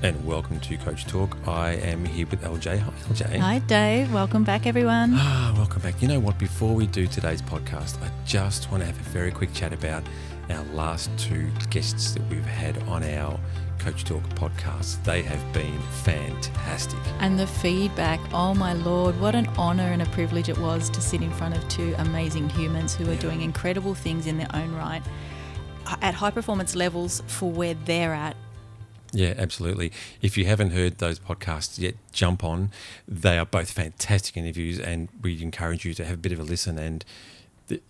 And welcome to Coach Talk. I am here with LJ. Hi, LJ. Hi, Dave. Welcome back, everyone. Welcome back. You know what? Before we do today's podcast, I just want to have a very quick chat about our last two guests that we've had on our Coach Talk podcast. They have been fantastic. And the feedback, oh my Lord, what an honour and a privilege it was to sit in front of two amazing humans who are doing incredible things in their own right at high performance levels for where they're at. Yeah, absolutely. If you haven't heard those podcasts yet, jump on. They are both fantastic interviews, and we encourage you to have a bit of a listen. And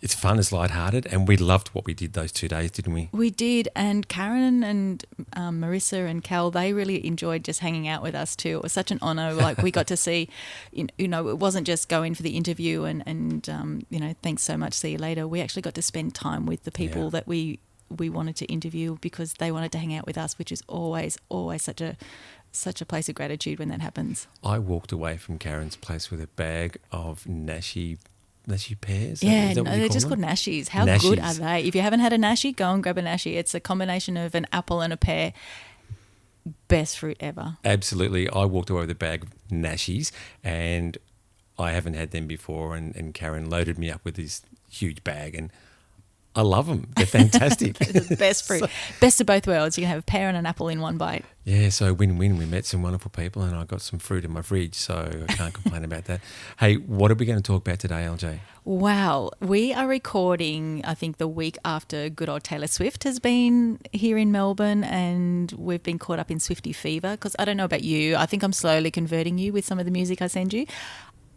it's fun, it's lighthearted, and we loved what we did those 2 days, didn't we? We did, and Karen and Marissa and Cal, they really enjoyed just hanging out with us too. It was such an honour. Like, we got to see, you know, it wasn't just go in for the interview and you know, thanks so much, see you later. We actually got to spend time with the people that we wanted to interview because they wanted to hang out with us, which is always such a place of gratitude when that happens. I walked away from Karen's place with a bag of nashi pears. Yeah, they're just called nashies. How good are they? If you haven't had a nashi, go and grab a nashi. It's a combination of an apple and a pear. Best fruit ever. Absolutely. I walked away with a bag of nashis, and I haven't had them before, and Karen loaded me up with this huge bag, and I love them. They're fantastic. The best fruit. Best of both worlds. You can have a pear and an apple in one bite. Yeah, so win-win. We met some wonderful people and I got some fruit in my fridge, so I can't complain about that. Hey, what are we going to talk about today, LJ? Wow. We are recording, I think, the week after good old Taylor Swift has been here in Melbourne, and we've been caught up in Swiftie fever because I don't know about you. I think I'm slowly converting you with some of the music I send you.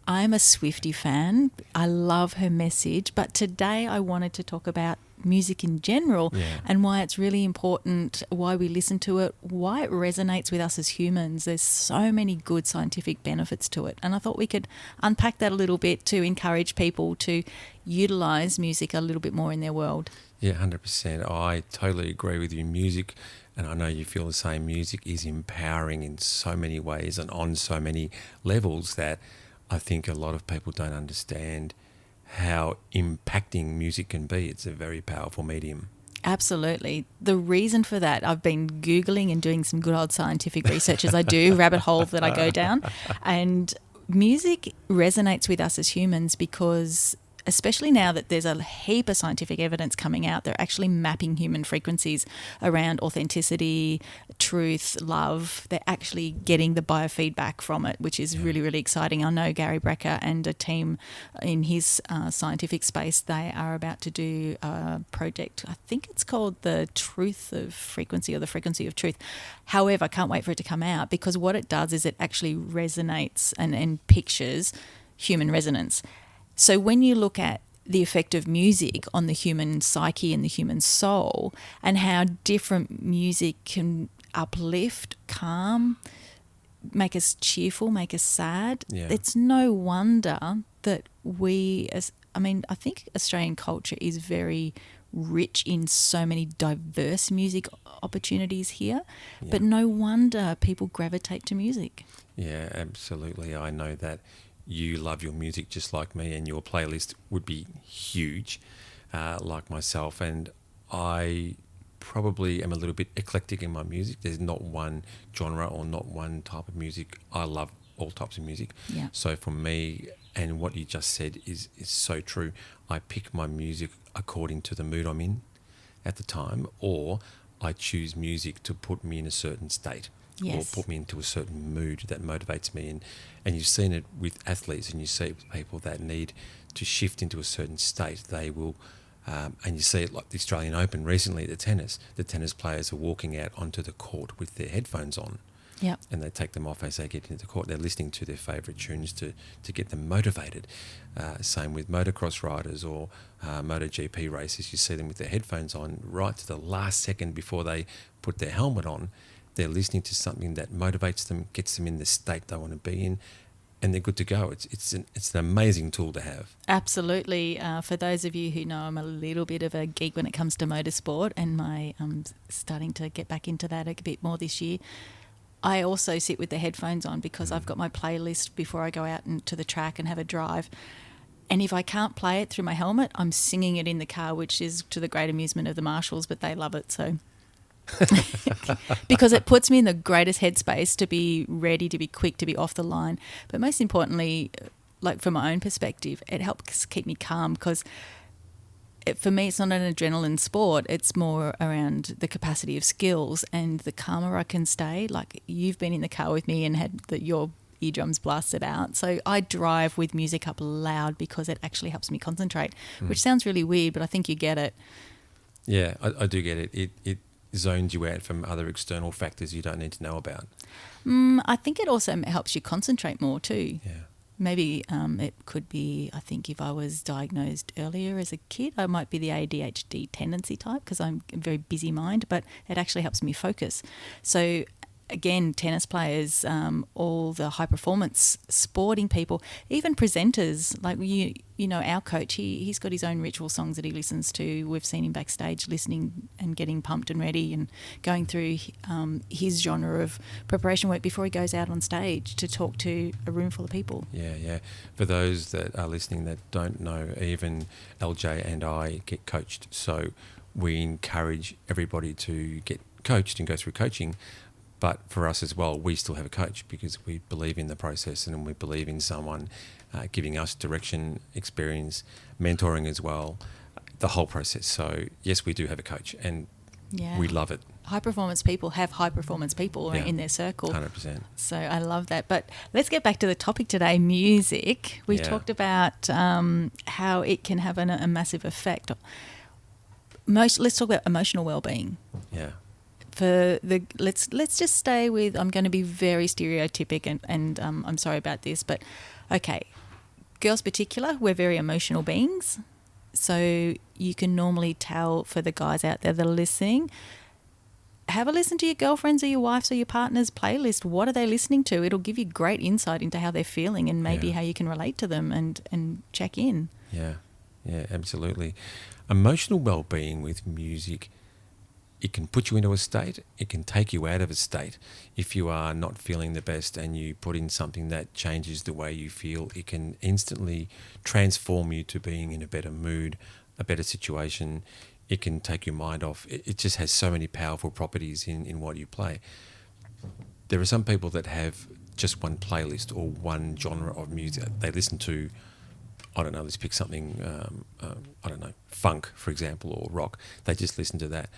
I'm a Swiftie fan. I love her message. But today I wanted to talk about music in general and why it's really important, why we listen to it, why it resonates with us as humans. There's so many good scientific benefits to it. And I thought we could unpack that a little bit to encourage people to utilise music a little bit more in their world. Yeah, 100%. I totally agree with you. Music, and I know you feel the same, music is empowering in so many ways and on so many levels that I think a lot of people don't understand how impacting music can be. It's a very powerful medium. Absolutely. The reason for that, I've been Googling and doing some good old scientific research as I do, rabbit hole that I go down. And music resonates with us as humans because, especially now that there's a heap of scientific evidence coming out, they're actually mapping human frequencies around authenticity, truth, love. They're actually getting the biofeedback from it, which is really, really exciting. I know Gary Brecker and a team in his scientific space, they are about to do a project. I think it's called the Truth of Frequency or the Frequency of Truth. However, I can't wait for it to come out because what it does is it actually resonates and pictures human resonance. So when you look at the effect of music on the human psyche and the human soul and how different music can uplift, calm, make us cheerful, make us sad, it's no wonder that I think Australian culture is very rich in so many diverse music opportunities here, but no wonder people gravitate to music. Yeah, absolutely. I know that you love your music just like me, and your playlist would be huge, like myself. And I probably am a little bit eclectic in my music. There's not one genre or not one type of music. I love all types of music. Yeah. So for me, and what you just said is so true, I pick my music according to the mood I'm in at the time, or I choose music to put me in a certain state. Or put me into a certain mood that motivates me. And you've seen it with athletes, and you see it with people that need to shift into a certain state. They will, and you see it like the Australian Open recently, the tennis players are walking out onto the court with their headphones on. Yep. And they take them off as they get into the court. They're listening to their favourite tunes to get them motivated. Same with motocross riders or MotoGP racers. You see them with their headphones on right to the last second before they put their helmet on. They're listening to something that motivates them, gets them in the state they want to be in, and they're good to go. It's an amazing tool to have. Absolutely. For those of you who know, I'm a little bit of a geek when it comes to motorsport, and I'm starting to get back into that a bit more this year. I also sit with the headphones on because I've got my playlist before I go out to the track and have a drive. And if I can't play it through my helmet, I'm singing it in the car, which is to the great amusement of the marshals, but they love it. So because it puts me in the greatest headspace to be ready, to be quick, to be off the line. But most importantly, like from my own perspective, it helps keep me calm because for me, it's not an adrenaline sport. It's more around the capacity of skills, and the calmer I can stay. Like you've been in the car with me and had your eardrums blasted out. So I drive with music up loud because it actually helps me concentrate, which sounds really weird, but I think you get it. Yeah, I do get it. It zones you out from other external factors you don't need to know about. I think it also helps you concentrate more too. Yeah. Maybe it could be, I think if I was diagnosed earlier as a kid, I might be the ADHD tendency type because I'm a very busy mind, but it actually helps me focus. So again, tennis players, all the high performance sporting people, even presenters, like you know, our coach, he's got his own ritual songs that he listens to. We've seen him backstage listening and getting pumped and ready and going through his genre of preparation work before he goes out on stage to talk to a room full of people. Yeah. For those that are listening that don't know, even LJ and I get coached. So we encourage everybody to get coached and go through coaching. But for us as well, we still have a coach because we believe in the process and we believe in someone giving us direction, experience, mentoring as well, the whole process. So yes, we do have a coach and we love it. High performance people have high performance people in their circle. 100%. So I love that. But let's get back to the topic today, music. We talked about how it can have a massive effect. Let's talk about emotional well-being. Yeah. Let's just stay with, I'm going to be very stereotypic and I'm sorry about this, but okay, girls particular, we're very emotional beings. So you can normally tell for the guys out there that are listening, have a listen to your girlfriend's or your wife's or your partner's playlist. What are they listening to? It'll give you great insight into how they're feeling and maybe how you can relate to them and check in. Yeah, absolutely. Emotional well-being with music, it can put you into a state, it can take you out of a state. If you are not feeling the best and you put in something that changes the way you feel, it can instantly transform you to being in a better mood, a better situation. It can take your mind off. It just has so many powerful properties in what you play. There are some people that have just one playlist or one genre of music they listen to. I don't know, let's pick something, funk, for example, or rock. They just listen to that.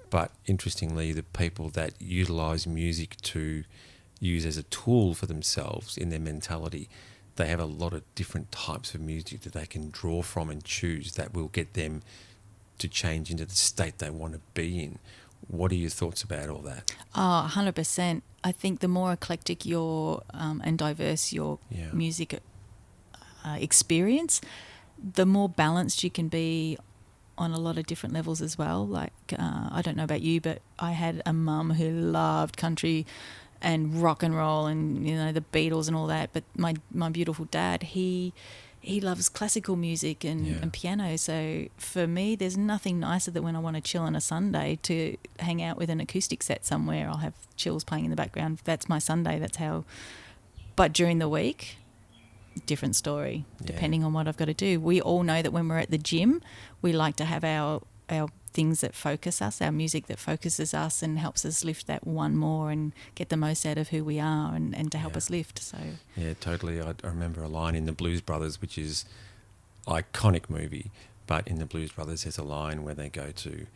But interestingly, the people that utilise music to use as a tool for themselves in their mentality, they have a lot of different types of music that they can draw from and choose that will get them to change into the state they want to be in. What are your thoughts about all that? 100%. I think the more eclectic your and diverse your music experience, the more balanced you can be on a lot of different levels as well. Like, I don't know about you, but I had a mum who loved country and rock and roll and, you know, the Beatles and all that. But my beautiful dad, he loves classical music and piano. So for me, there's nothing nicer than when I want to chill on a Sunday to hang out with an acoustic set somewhere. I'll have chills playing in the background. That's my Sunday. That's how. But during the week, different story, depending on what I've got to do. We all know that when we're at the gym, we like to have our things that focus us, our music that focuses us and helps us lift that one more and get the most out of who we are and to help us lift. So yeah, totally. I remember a line in the Blues Brothers, which is iconic movie, but in the Blues Brothers there's a line where they go to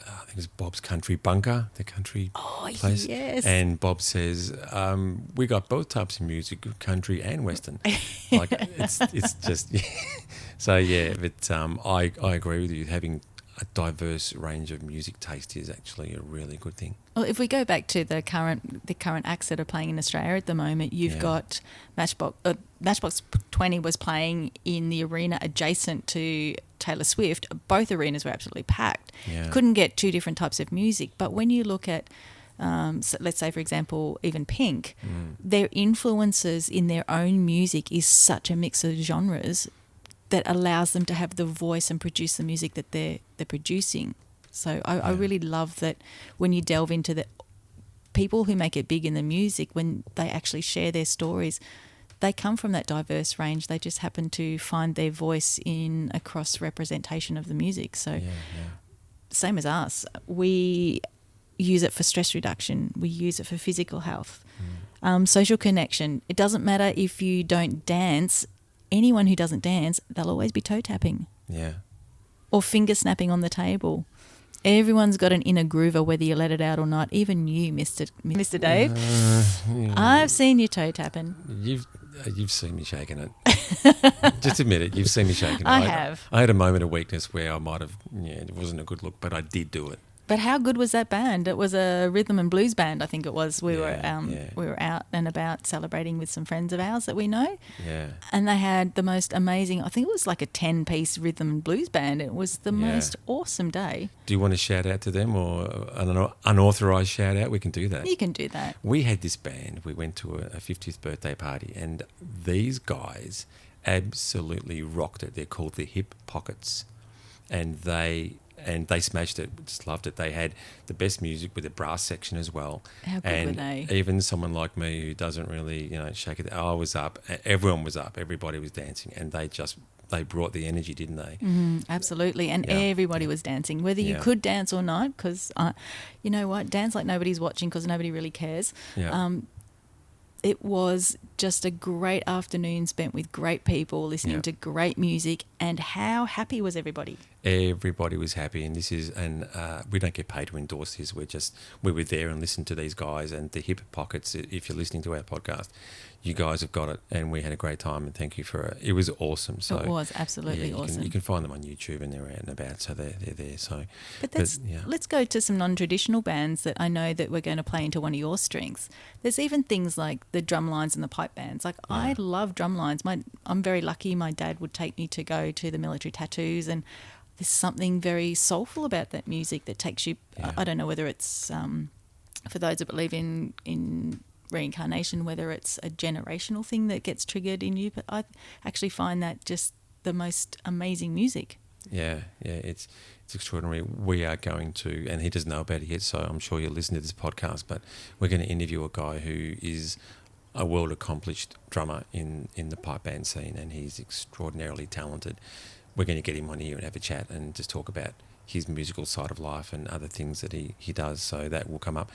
I think it's Bob's Country Bunker, the country place. Yes. And Bob says, we got both types of music, country and Western. Like it's just, so yeah, but I agree with you. Having a diverse range of music taste is actually a really good thing. Well, if we go back to the current acts that are playing in Australia at the moment, you've got Matchbox 20 was playing in the arena adjacent to Taylor Swift. Both arenas were absolutely packed. Yeah. Couldn't get two different types of music. But when you look at, so let's say, for example, even Pink, their influences in their own music is such a mix of genres that allows them to have the voice and produce the music that they're producing. So I really love that when you delve into the people who make it big in the music, when they actually share their stories, they come from that diverse range. They just happen to find their voice in a cross representation of the music. So same as us. We use it for stress reduction. We use it for physical health, social connection. It doesn't matter if you don't dance. Anyone who doesn't dance, they'll always be toe tapping. Yeah. Or finger snapping on the table. Everyone's got an inner groover, whether you let it out or not. Even you, Mr. Dave. Yeah. I've seen you toe tapping. You've seen me shaking it. Just admit it. You've seen me shaking it. I have. I had a moment of weakness where I might have. Yeah, it wasn't a good look, but I did do it. But how good was that band? It was a rhythm and blues band, I think it was. We were out and about celebrating with some friends of ours that we know. Yeah. And they had the most amazing, I think it was like a 10-piece rhythm and blues band. It was the most awesome day. Do you want to shout out to them or an unauthorised shout out? We can do that. You can do that. We had this band. We went to a 50th birthday party and these guys absolutely rocked it. They're called the Hip Pockets. And they smashed it. Just loved it. They had the best music with a brass section as well. How good were they? Even someone like me who doesn't really, shake it. I was up. Everyone was up. Everybody was dancing, and they brought the energy, didn't they? Absolutely, and everybody was dancing, whether you could dance or not. Because you know what, dance like nobody's watching because nobody really cares. Yeah. It was just a great afternoon spent with great people, listening to great music, and how happy was everybody? Everybody was happy, and we don't get paid to endorse this. We were there and listened to these guys and the Hip Pockets. If you're listening to our podcast, you guys have got it, and we had a great time. And thank you for it. It was awesome. So it was absolutely awesome. You can find them on YouTube, and they're out and about, so they're there. So, let's go to some non-traditional bands that I know that we're going to play into one of your strengths. There's even things like the drum lines and the pipe bands. Like I love drum lines. I'm very lucky. My dad would take me to go to the military tattoos, and there's something very soulful about that music that takes you. I don't know whether it's for those that believe in reincarnation, whether it's a generational thing that gets triggered in you, but I actually find that just the most amazing music. Yeah, it's extraordinary. We are going to, and he doesn't know about it yet, so I'm sure you'll listen to this podcast, but we're going to interview a guy who is a world-accomplished drummer in the pipe band scene, and he's extraordinarily talented. We're going to get him on here and have a chat and just talk about his musical side of life and other things that he does, so that will come up.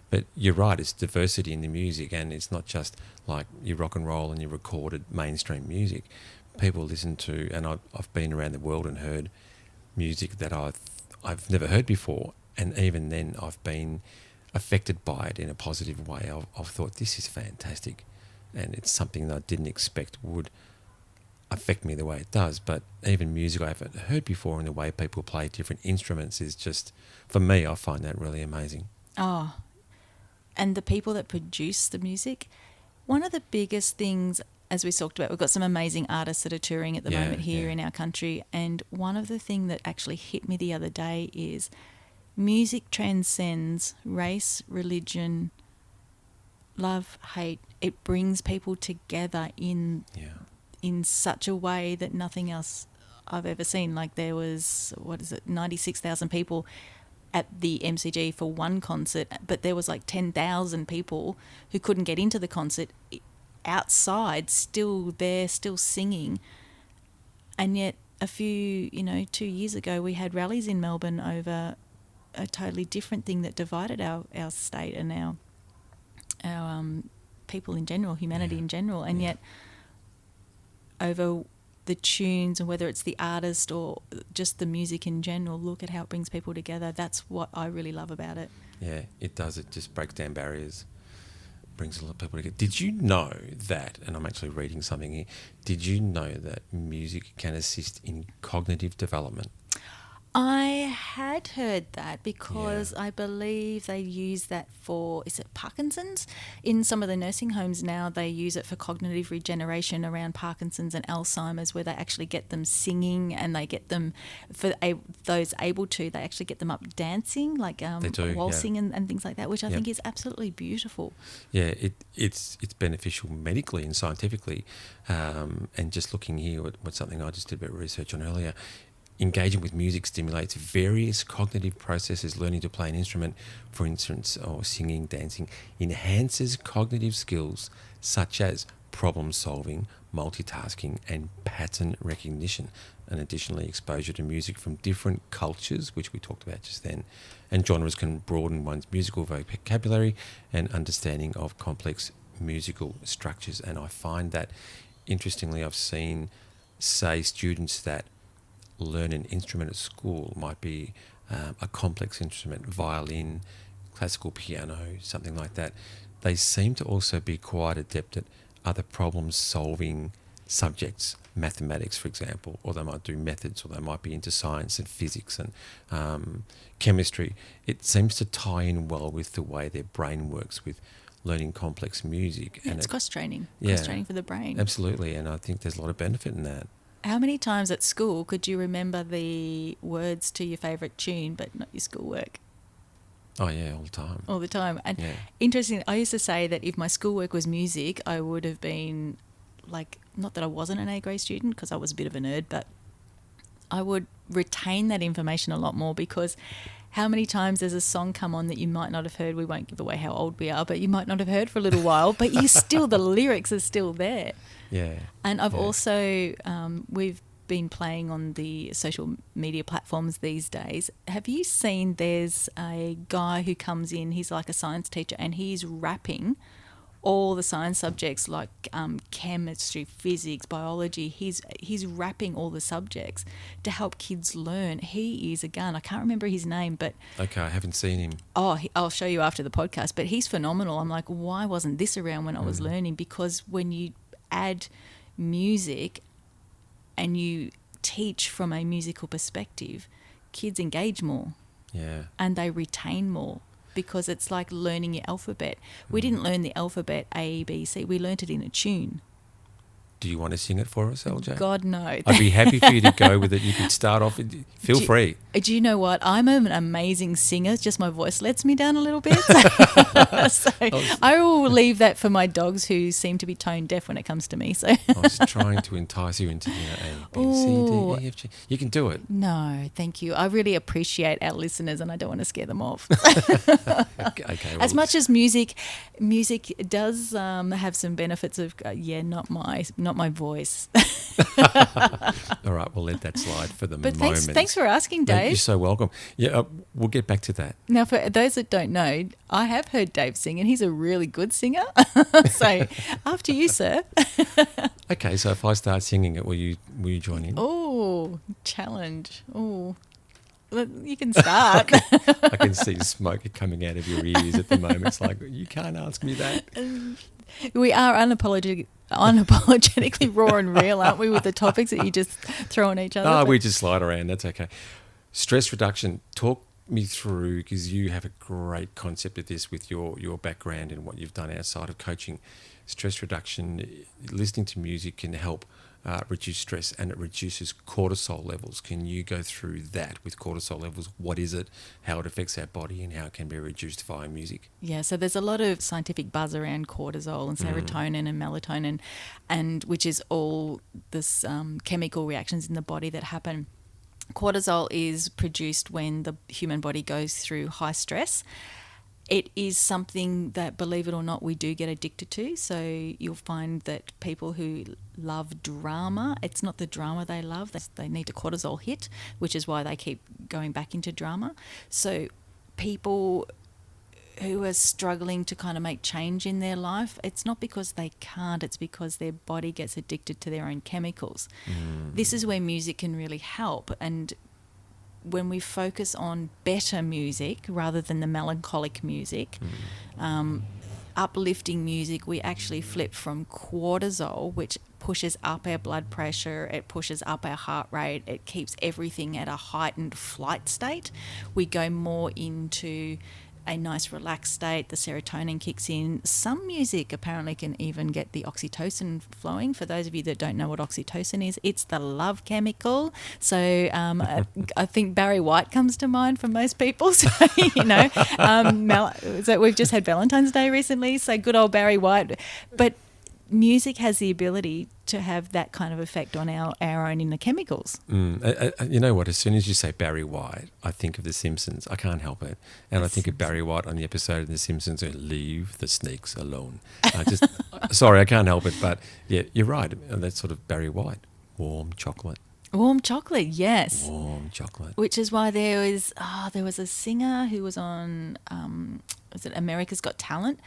But you're right, it's diversity in the music, and it's not just like your rock and roll and your recorded mainstream music. People listen to, and I've been around the world and heard music that I've never heard before, and even then I've been affected by it in a positive way. I've thought, this is fantastic, and it's something that I didn't expect would affect me the way it does. But even music I haven't heard before, and the way people play different instruments is just, for me, I find that really amazing. Oh, and the people that produce the music, one of the biggest things, as we talked about, we've got some amazing artists that are touring at the moment here in our country, and one of the things that actually hit me the other day is music transcends race, religion, love, hate. It brings people together in such a way that nothing else I've ever seen. Like there was, 96,000 people at the MCG for one concert, but there was like 10,000 people who couldn't get into the concert outside, still there, still singing. And yet a few, 2 years ago, we had rallies in Melbourne over a totally different thing that divided our state and our people in general, humanity in general. And yet over the tunes, and whether it's the artist or just the music in general, look at how it brings people together. That's what I really love about it. Yeah, it does. It just breaks down barriers, brings a lot of people together. Did you know that, and I'm actually reading something here, did you know that music can assist in cognitive development? I had heard that because I believe they use that for, is it Parkinson's? In some of the nursing homes now, they use it for cognitive regeneration around Parkinson's and Alzheimer's, where they actually get them singing, and they get them, for those able to, they actually get them up dancing, like waltzing and things like that, which I think is absolutely beautiful. Yeah, it's beneficial medically and scientifically. And just looking here at something I just did a bit of research on earlier, engaging with music stimulates various cognitive processes. Learning to play an instrument, for instance, or singing, dancing, enhances cognitive skills such as problem solving, multitasking, and pattern recognition. and additionally exposure to music from different cultures, which we talked about just then, and genres can broaden one's musical vocabulary and understanding of complex musical structures. And I find that, interestingly, I've seen, say, students that learn an instrument at school, might be a complex instrument, violin, classical piano, something like that. They seem to also be quite adept at other problem-solving subjects, mathematics, for example, or they might do methods, or they might be into science and physics and chemistry. It seems to tie in well with the way their brain works with learning complex music. Yeah, and it's cross-training for the brain. Absolutely, and I think there's a lot of benefit in that. How many times at school could you remember the words to your favourite tune but not your schoolwork? Oh, yeah, all the time. All the time. And Yeah. interesting, I used to say that if my schoolwork was music, I would have been like, not that I wasn't an A-grade student because I was a bit of a nerd, but I would retain that information a lot more, because how many times there's a song come on that you might not have heard, we won't give away how old we are, but you might not have heard for a little while, but the lyrics are still there. Yeah. And I've Yeah. also, we've been playing on the social media platforms these days. Have you seen there's a guy who comes in, he's like a science teacher, and he's rapping all the science subjects like chemistry, physics, biology. He's rapping all the subjects to help kids learn. He is a gun. I can't remember his name, but... Okay, I haven't seen him. I'll show you after the podcast, but he's phenomenal. I'm like, why wasn't this around when I was learning? Because when you add music and you teach from a musical perspective, kids engage more. Yeah. And they retain more, because it's like learning your alphabet. We didn't learn the alphabet A, B, C. We learnt it in a tune. Do you want to sing it for us, LJ? God, no. I'd be happy for you to go with it. You can start off. Feel free. Do you know what? I'm an amazing singer. Just my voice lets me down a little bit. So I will leave that for my dogs, who seem to be tone deaf when it comes to me. So I was trying to entice you into A, B, C, D, E, F, G. You can do it. no, thank you. I really appreciate our listeners, and I don't want to scare them off. Okay. As much as music does have some benefits of not my voice. All right, we'll let that slide for the But moment. thanks for asking, No, Dave. you're so welcome. Yeah, we'll get back to that. Now, for those that don't know, I have heard Dave sing, and he's a really good singer. So, after you, sir. Okay, so if I start singing it, will you join in? Oh, challenge. Oh, well, you can start. I can see smoke coming out of your ears at the moment. It's like, you can't ask me that. We are unapologetically raw and real, aren't we, with the topics that you just throw on each other? Oh, we just slide around. That's okay. Stress reduction. Talk me through, because you have a great concept of this with your background and what you've done outside of coaching. Stress reduction, listening to music can help reduce stress, and it reduces cortisol levels. Can you go through that with cortisol levels? What is it, how it affects our body, and how it can be reduced via music? Yeah, so there's a lot of scientific buzz around cortisol and serotonin and melatonin, and which is all this chemical reactions in the body that happen. Cortisol is produced when the human body goes through high stress. It is something that, believe it or not, we do get addicted to. So you'll find that people who love drama, it's not the drama they love. They need a cortisol hit, which is why they keep going back into drama. So people who are struggling to kind of make change in their life, it's not because they can't, it's because their body gets addicted to their own chemicals. This is where music can really help. And when we focus on better music rather than the melancholic music, uplifting music, we actually flip from cortisol, which pushes up our blood pressure, it pushes up our heart rate, it keeps everything at a heightened flight state. We go more into a nice relaxed state, the serotonin kicks in. Some music apparently can even get the oxytocin flowing. For those of you that don't know what oxytocin is, it's the love chemical. So I think Barry White comes to mind for most people. So, so we've just had Valentine's Day recently, so good old Barry White. But music has the ability to have that kind of effect on our own inner chemicals. You know what? As soon as you say Barry White, I think of The Simpsons. I can't help it. And I think of Barry White on the episode of The Simpsons, leave the snakes alone. Sorry, I can't help it. But yeah, you're right. That's sort of Barry White, warm chocolate. Warm chocolate, yes. Warm chocolate. Which is why there was a singer who was on was it America's Got Talent?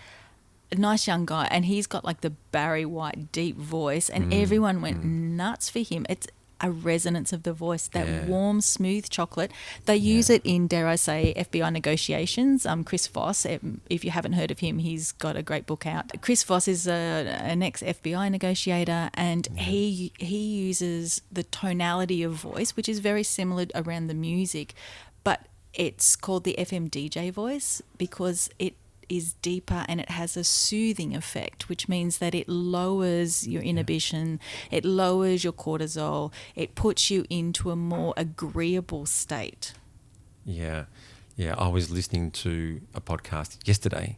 A nice young guy, and he's got like the Barry White deep voice, and everyone went nuts for him. It's a resonance of the voice, that warm, smooth chocolate. They use it in, dare I say, FBI negotiations. Chris Voss, if you haven't heard of him, he's got a great book out. Chris Voss is an ex-FBI negotiator, and he uses the tonality of voice, which is very similar around the music, but it's called the FM DJ voice because it is deeper and it has a soothing effect, which means that it lowers your inhibition, it lowers your cortisol, it puts you into a more agreeable state. Yeah. I was listening to a podcast yesterday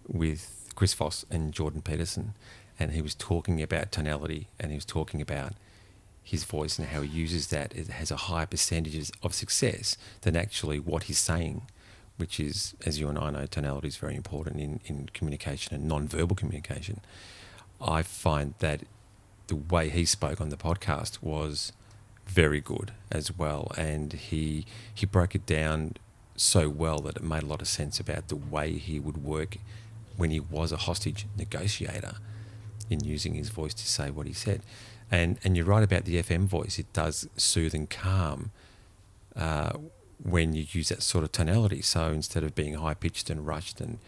with Chris Voss and Jordan Peterson, and he was talking about tonality, and he was talking about his voice and how he uses that. It has a higher percentage of success than actually what he's saying, which is, as you and I know, tonality is very important in communication and non-verbal communication. I find that the way he spoke on the podcast was very good as well, and he broke it down so well that it made a lot of sense about the way he would work when he was a hostage negotiator in using his voice to say what he said. And you're right about the FM voice. It does soothe and calm when you use that sort of tonality. So instead of being high-pitched and rushed and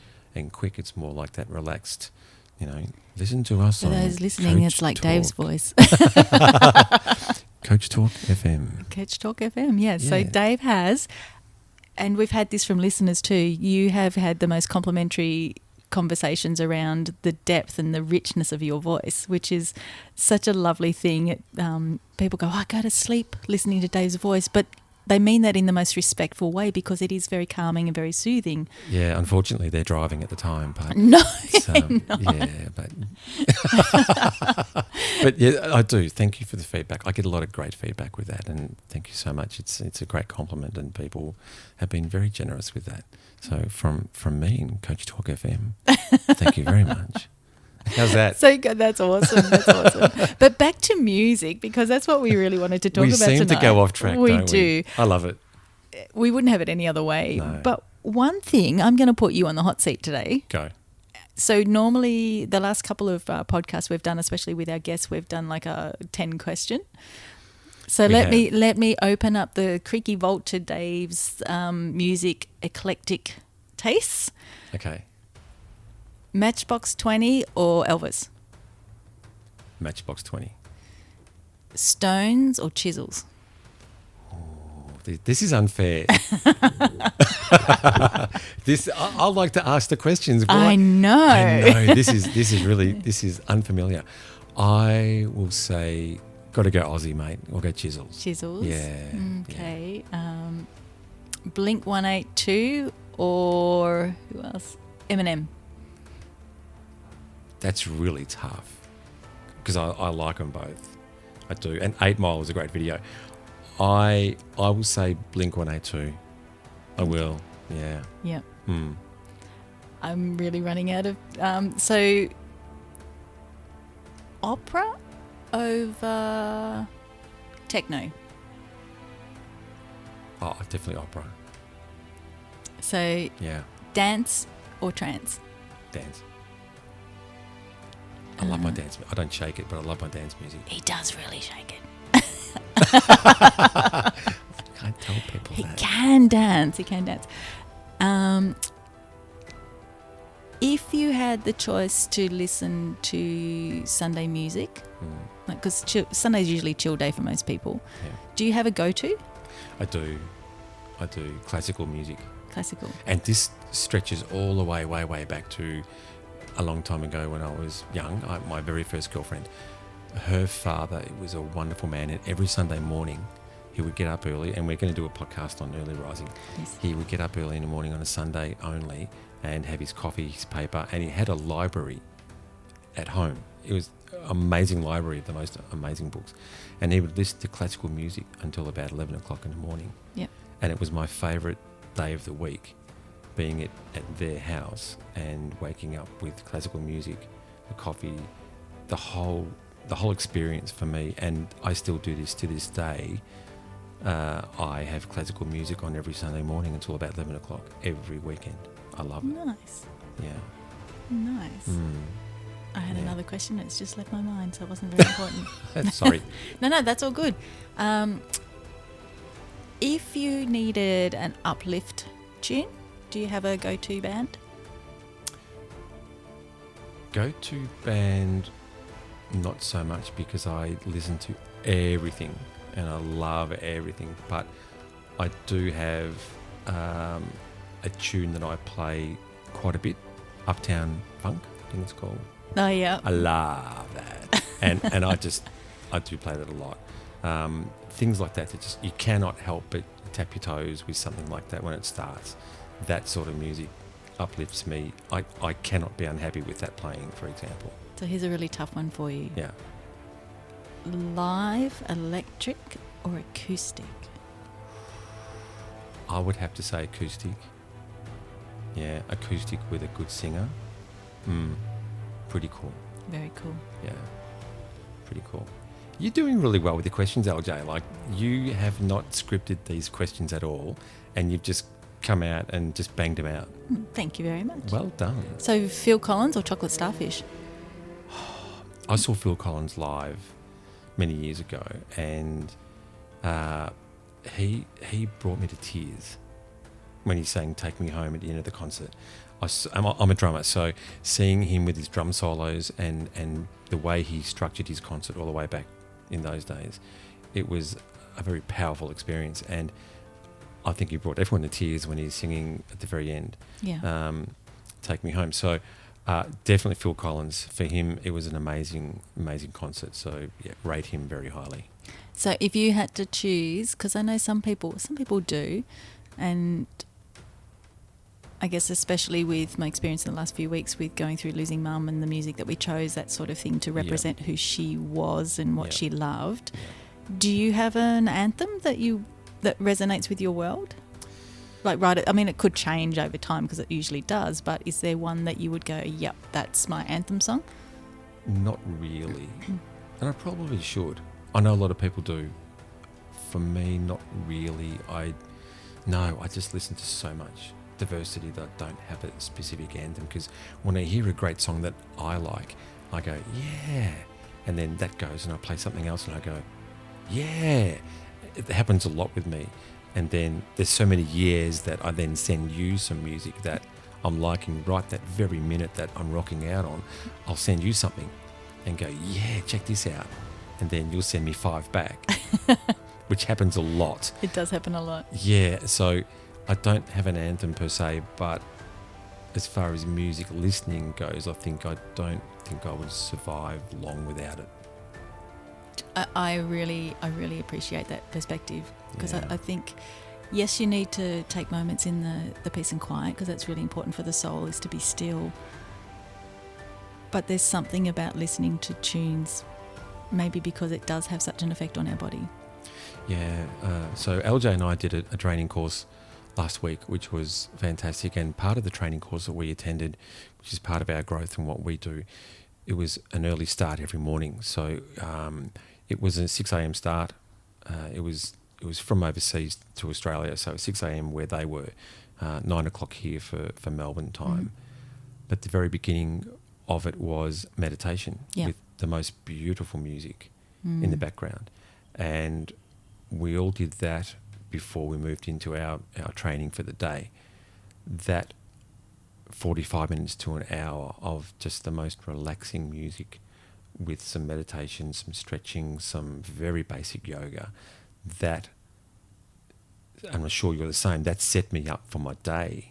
quick, it's more like that relaxed, listen to us For on those listening, Coach it's like Talk. Dave's voice. Coach Talk FM. Coach Talk FM, yes. Yeah. So Dave has, and we've had this from listeners too, you have had the most complimentary conversations around the depth and the richness of your voice, which is such a lovely thing. People go, I go to sleep listening to Dave's voice, but they mean that in the most respectful way because it is very calming and very soothing. Yeah, unfortunately, they're driving at the time. But No, yeah, but yeah, I do. Thank you for the feedback. I get a lot of great feedback with that, and thank you so much. It's a great compliment, and people have been very generous with that. So from me and Coach Talk FM, thank you very much. How's that? So good. That's awesome. That's awesome. But back to music, because that's what we really wanted to talk about tonight. We seem to go off track, we don't do. we? I love it. We wouldn't have it any other way. No. But one thing, I'm going to put you on the hot seat today. Go. So normally the last couple of podcasts we've done, especially with our guests, we've done like a 10 question. So let me open up the creaky vault to Dave's music eclectic tastes. Okay. Matchbox 20 or Elvis? Matchbox 20. Stones or chisels? This is unfair. I like to ask the questions. I know. This is unfamiliar. I will say, got to go Aussie, mate. We'll go chisels. Chisels. Yeah. Okay. Blink 182 or who else? Eminem. That's really tough because I like them both. I do. And 8 Mile was a great video. I will say Blink 182. I will. Yeah. Yeah. Hmm. I'm really running out of so opera over techno. Oh, definitely opera. So Yeah. dance or trance? Dance. I love my dance. I don't shake it, but I love my dance music. He does really shake it. Can't tell people He that. can dance. He can dance. If you had the choice to listen to Sunday music, because Sunday's usually a chill day for most people, Yeah. do you have a go-to? I do classical music. Classical. And this stretches all the way back to a long time ago when I was young. My very first girlfriend, her father was a wonderful man, and every Sunday morning he would get up early, and we're going to do a podcast on early rising. Yes. He would get up early in the morning on a Sunday only and have his coffee, his paper, and he had a library at home. It was an amazing library of the most amazing books. And he would listen to classical music until about 11 o'clock in the morning. Yep. And it was my favourite day of the week, being at their house and waking up with classical music, the coffee, the whole the whole experience for me, and I still do this to this day. I have classical music on every Sunday morning until about 11 o'clock every weekend. I love it. Nice. Yeah. Nice. I had Yeah. another question. It's just left my mind, so it wasn't very important. Sorry. No, that's all good. If you needed an uplift tune, do you have a go-to band? Go-to band, not so much, because I listen to everything and I love everything. But I do have a tune that I play quite a bit, Uptown Funk, I think it's called. Oh, yeah. I love that. and I do play that a lot. Things like that just, you cannot help but tap your toes with something like that when it starts. That sort of music uplifts me. I cannot be unhappy with that playing, for example. So here's a really tough one for you. Yeah. Live, electric, or acoustic? I would have to say acoustic. Yeah, acoustic with a good singer. Pretty cool. Very cool. Yeah, pretty cool. You're doing really well with the questions, LJ. Like, you have not scripted these questions at all, and you've just come out and just banged them out. Thank you very much. Well done. So Phil Collins or Chocolate Starfish? I saw Phil Collins live many years ago, and he brought me to tears when he sang "Take Me Home" at the end of the concert. I'm a drummer, so seeing him with his drum solos and the way he structured his concert all the way back in those days, it was a very powerful experience, and I think he brought everyone to tears when he's singing at the very end. Yeah. "Take Me Home." So definitely Phil Collins. For him, it was an amazing concert. So yeah, rate him very highly. So if you had to choose, because I know some people do, and I guess especially with my experience in the last few weeks with going through losing mum and the music that we chose, that sort of thing, to represent who she was and what she loved. Do you have an anthem that resonates with your world? Like, right, I mean, it could change over time because it usually does, but is there one that you would go, yep, that's my anthem song? Not really. And I probably should. I know a lot of people do. For me, not really. I just listen to so much diversity that I don't have a specific anthem, because when I hear a great song that I like, I go, yeah. And then that goes and I play something else and I go, yeah. It happens a lot with me. And then there's so many years that I then send you some music that I'm liking right that very minute that I'm rocking out on. I'll send you something and go, yeah, check this out. And then you'll send me 5 back, which happens a lot. It does happen a lot. Yeah, so I don't have an anthem per se, but as far as music listening goes, I don't think I would survive long without it. I really appreciate that perspective, because Yeah. I think, yes, you need to take moments in the peace and quiet, because that's really important for the soul, is to be still. But there's something about listening to tunes, maybe because it does have such an effect on our body. Yeah, so LJ and I did a training course last week, which was fantastic. And part of the training course that we attended, which is part of our growth and what we do, it was an early start every morning. So it was a 6 a.m. start. It was from overseas to Australia, so 6 a.m. where they were, 9 o'clock here for Melbourne time. But the very beginning of it was meditation with the most beautiful music in the background. And we all did that before we moved into our training for the day. That 45 minutes to an hour of just the most relaxing music with some meditation, some stretching, some very basic yoga, that, and I'm sure you're the same, that set me up for my day.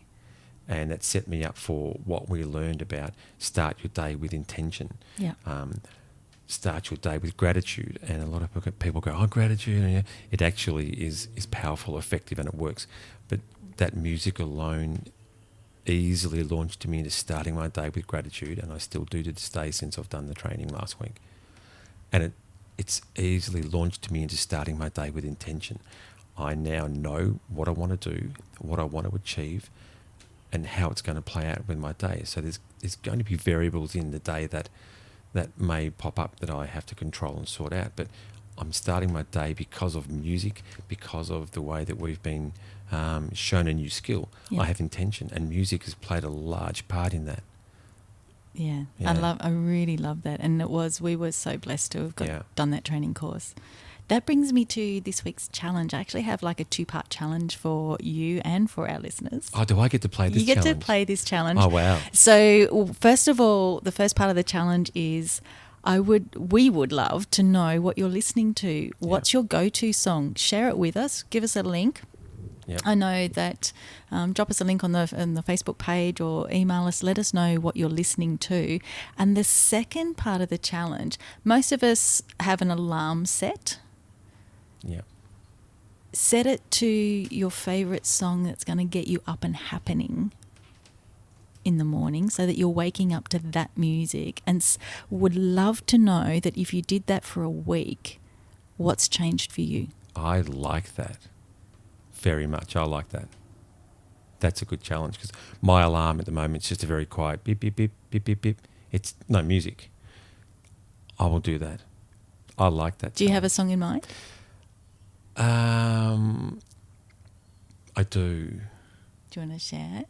And that set me up for what we learned about start your day with intention. Yeah. Start your day with gratitude. And a lot of people go, oh, gratitude. And it actually is powerful, effective, and it works. But that music alone easily launched me into starting my day with gratitude, and I still do to this day since I've done the training last week. And it's easily launched me into starting my day with intention. I now know what I want to do, what I want to achieve, and how it's going to play out with my day. So there's going to be variables in the day that that may pop up that I have to control and sort out. But I'm starting my day because of music, because of the way that we've been shown a new skill. Yeah. I have intention, and music has played a large part in that. Yeah. Yeah. I really love that. And we were so blessed to have Yeah. done that training course. That brings me to this week's challenge. I actually have like a 2-part challenge for you and for our listeners. Oh, do I get to play this You get challenge? to play this challenge. Oh, wow. So, first of all, the first part of the challenge is we would love to know what you're listening to. What's your go-to song? Share it with us. Give us a link. Yep. I know that drop us a link on the Facebook page or email us. Let us know what you're listening to. And the second part of the challenge, most of us have an alarm set. Yeah. Set it to your favourite song that's going to get you up and happening in the morning so that you're waking up to that music, and would love to know that if you did that for a week, what's changed for you. I like that very much. I like that. That's a good challenge, because my alarm at the moment is just a very quiet beep, beep, beep, beep, beep, beep. It's no music. I will do that. I like that. Do you have a song in mind? I do. Do you want to share it?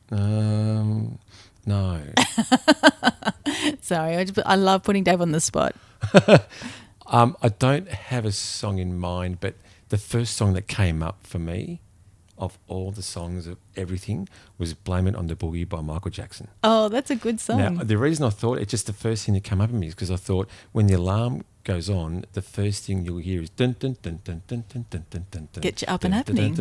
No. Sorry, I love putting Dave on the spot. I don't have a song in mind, but the first song that came up for me of all the songs of everything was Blame It on the Boogie by Michael Jackson. Oh, that's a good song. Now, the reason I thought it's just the first thing that came up in me is because I thought when the alarm goes on, the first thing you'll hear is dun dun dun dun dun dun dun dun dun. Get you up and happening.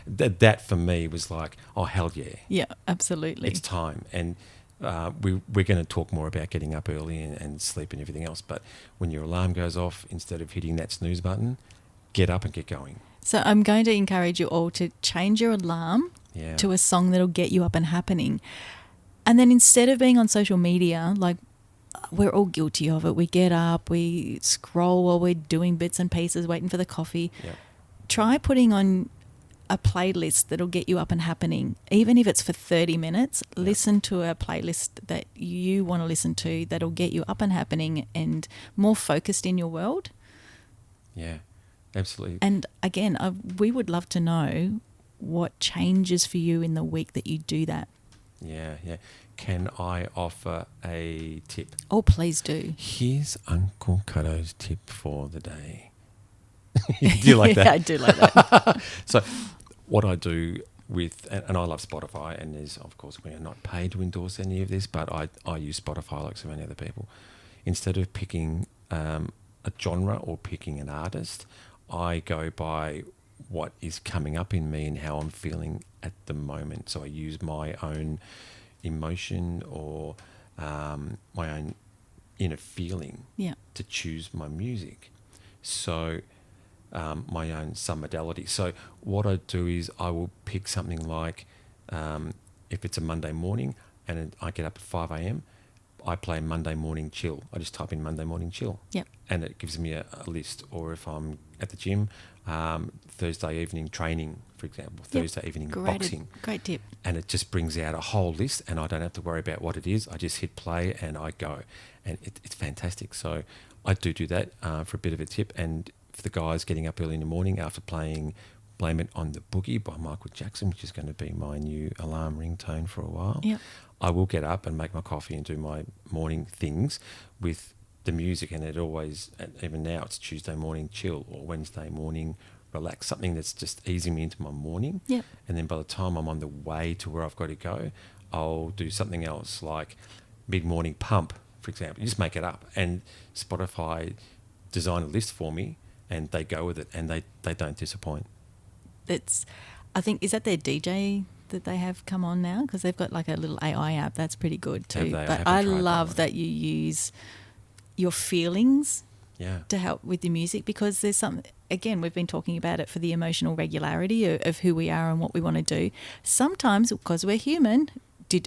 That for me was like, oh, hell yeah. Yeah, absolutely. It's time. And we're going to talk more about getting up early and sleep and everything else. But when your alarm goes off, instead of hitting that snooze button, get up and get going. So I'm going to encourage you all to change your alarm to a song that'll get you up and happening. And then instead of being on social media, like we're all guilty of it. We get up, we scroll while we're doing bits and pieces, waiting for the coffee. Yep. Try putting on a playlist that'll get you up and happening. Even if it's for 30 minutes, listen to a playlist that you want to listen to that'll get you up and happening and more focused in your world. Yeah, absolutely. And again, we would love to know what changes for you in the week that you do that. Yeah. Can I offer a tip? Oh, please do. Here's Uncle Cutto's tip for the day. Do you like that? Yeah, I do like that. So what I do with, and I love Spotify, and there's, of course, we are not paid to endorse any of this, but I use Spotify like so many other people. Instead of picking a genre or picking an artist, I go by what is coming up in me and how I'm feeling at the moment. So I use my own emotion or my own inner feeling to choose my music. So my own submodality. So what I do is I will pick something like, if it's a Monday morning and I get up at 5 a.m, I play Monday morning chill. I just type in Monday morning chill. Yep. And it gives me a list. Or if I'm at the gym, Thursday evening training, for example, Thursday evening boxing. Great tip. And it just brings out a whole list, and I don't have to worry about what it is. I just hit play and I go. And it's fantastic. So I do that for a bit of a tip. And for the guys getting up early in the morning after playing Blame It on the Boogie by Michael Jackson, which is going to be my new alarm ringtone for a while, I will get up and make my coffee and do my morning things with the music. And it always, even now, it's Tuesday morning chill or Wednesday morning relax, something that's just easing me into my morning. Yep. And then by the time I'm on the way to where I've got to go, I'll do something else like mid-morning pump, for example. You just make it up. And Spotify design a list for me and they go with it, and they don't disappoint. I think, is that their DJ that they have come on now? Because they've got like a little AI app that's pretty good too. But I love that you use your feelings to help with the music, because there's some, again, we've been talking about it for the emotional regularity of who we are and what we want to do. Sometimes, because we're human,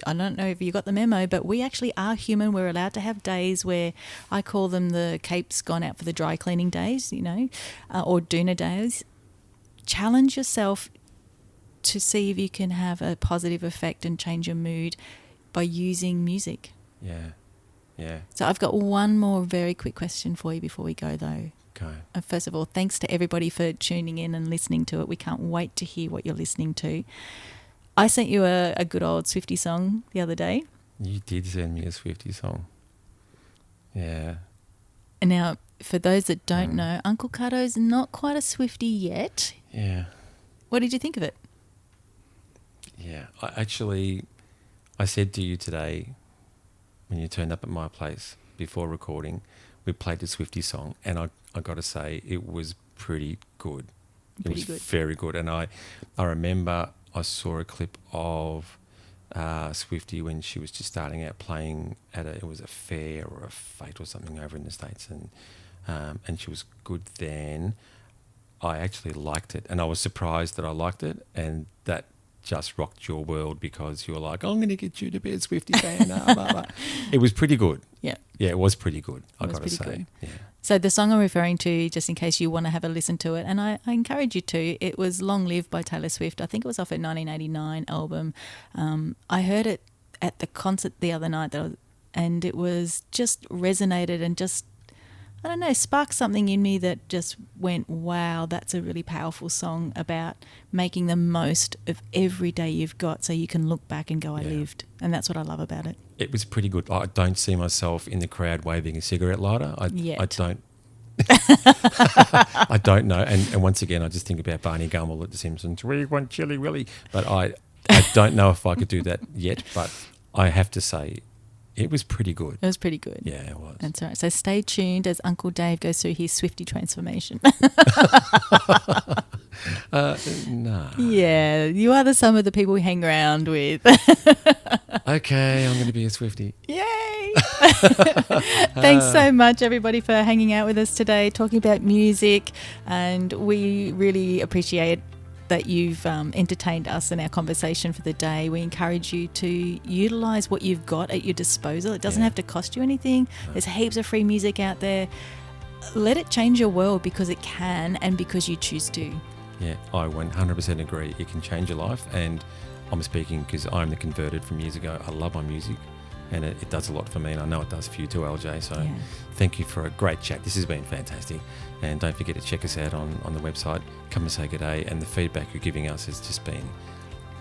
I don't know if you got the memo, but we actually are human. We're allowed to have days where I call them the Cape's gone out for the dry cleaning days, or doona days. Challenge yourself to see if you can have a positive effect and change your mood by using music. Yeah. Yeah. So I've got one more very quick question for you before we go, though. Go. First of all, thanks to everybody for tuning in and listening to it. We can't wait to hear what you're listening to. I sent you a good old Swifty song the other day. You did send me a Swifty song. Yeah. And now, for those that don't know, Uncle Cutto's not quite a Swifty yet. Yeah. What did you think of it? Yeah. I said to you today, when you turned up at my place before recording, we played the Swifty song, and I got to say, it was pretty good. It was very good. And I remember I saw a clip of Swifty when she was just starting out playing at it was a fair or a fete or something over in the States, and she was good then. I actually liked it, and I was surprised that I liked it, and that just rocked your world because you were like, I'm going to get you to be a Swifty fan. Blah, blah. It was pretty good. Yeah. Yeah, it was pretty good, I got to say. Good. Yeah. So the song I'm referring to, just in case you want to have a listen to it, and I encourage you to, it was Long Live by Taylor Swift. I think it was off her 1989 album. I heard it at the concert the other night, and it was just resonated and just, I don't know, sparked something in me that just went, wow, that's a really powerful song about making the most of every day you've got so you can look back and go, I lived. And that's what I love about it. It was pretty good. I don't see myself in the crowd waving a cigarette lighter. I don't. I don't know. And once again, I just think about Barney Gumble at The Simpsons. We want Chili Willy. But I don't know if I could do that yet. But I have to say, it was pretty good. It was pretty good. Yeah, it was. That's right. So stay tuned as Uncle Dave goes through his Swifty transformation. No. Yeah, you are the sum of the people we hang around with. Okay, I'm going to be a Swifty. Yay! Thanks so much, everybody, for hanging out with us today, talking about music. And we really appreciate that you've entertained us in our conversation for the day. We encourage you to utilise what you've got at your disposal. It doesn't have to cost you anything. There's heaps of free music out there. Let it change your world because it can and because you choose to. Yeah, I 100% agree. It can change your life, and I'm speaking because I'm the converted from years ago. I love my music, and it does a lot for me, and I know it does for you too, LJ. So thank you for a great chat. This has been fantastic. And don't forget to check us out on the website. Come and say good day. And the feedback you're giving us has just been,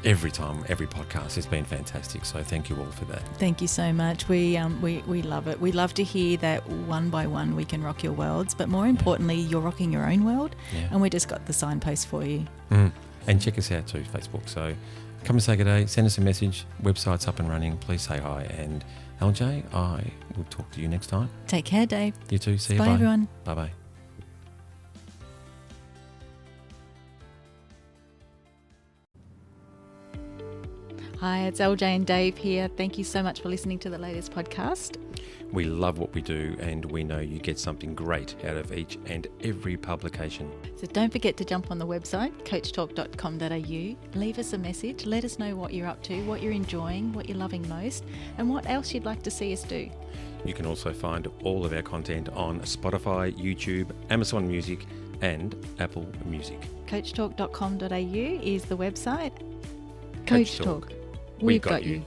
every time, every podcast has been fantastic. So thank you all for that. Thank you so much. We love it. We love to hear that one by one we can rock your worlds, but more importantly, you're rocking your own world. Yeah. And we just got the signpost for you. And check us out too, Facebook. So come and say good day. Send us a message. Website's up and running. Please say hi. And LJ, I will talk to you next time. Take care, Dave. You too. See you. Bye, everyone. Bye-bye. Hi, it's LJ and Dave here. Thank you so much for listening to the latest podcast. We love what we do, and we know you get something great out of each and every publication. So don't forget to jump on the website, coachtalk.com.au. Leave us a message. Let us know what you're up to, what you're enjoying, what you're loving most, and what else you'd like to see us do. You can also find all of our content on Spotify, YouTube, Amazon Music, and Apple Music. Coachtalk.com.au is the website. Coach Talk. We've got you.